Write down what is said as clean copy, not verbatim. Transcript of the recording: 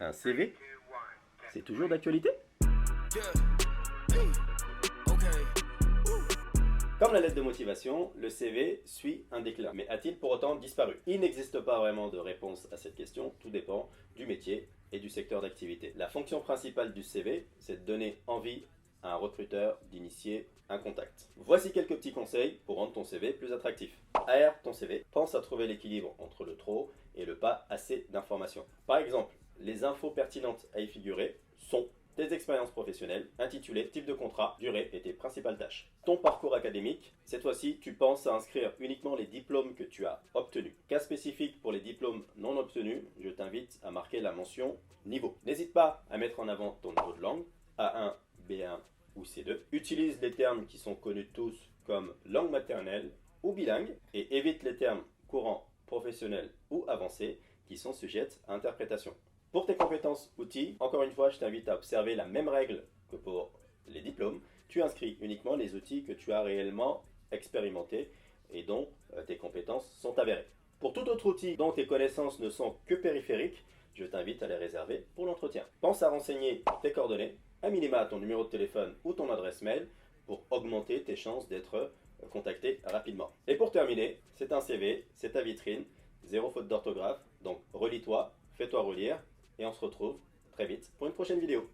Un CV, c'est toujours d'actualité? Comme la lettre de motivation, le CV suit un déclin. Mais a-t-il pour autant disparu? Il n'existe pas vraiment de réponse à cette question, tout dépend du métier et du secteur d'activité. La fonction principale du CV, c'est de donner envie à un recruteur d'initier un contact. Voici quelques petits conseils pour rendre ton CV plus attractif. Aère ton CV, pense à trouver l'équilibre entre le trop et le pas assez d'informations. Par exemple, les infos pertinentes à y figurer sont tes expériences professionnelles, intitulé, type de contrat, durée et tes principales tâches. Ton parcours académique, cette fois-ci, tu penses à inscrire uniquement les diplômes que tu as obtenus. Cas spécifique pour les diplômes non obtenus, je t'invite à marquer la mention niveau. N'hésite pas à mettre en avant ton niveau de langue, A1, B1 ou C2. Utilise les termes qui sont connus de tous comme langue maternelle ou bilingue et évite les termes courants, professionnels ou avancés qui sont sujettes à interprétation. Pour tes compétences outils, encore une fois, je t'invite à observer la même règle que pour les diplômes. Tu inscris uniquement les outils que tu as réellement expérimentés et dont tes compétences sont avérées. Pour tout autre outil dont tes connaissances ne sont que périphériques, je t'invite à les réserver pour l'entretien. Pense à renseigner tes coordonnées, à minima ton numéro de téléphone ou ton adresse mail pour augmenter tes chances d'être contacté rapidement. Et pour terminer, c'est un CV, c'est ta vitrine, zéro faute d'orthographe, donc relis-toi, fais-toi relire, et on se retrouve très vite pour une prochaine vidéo.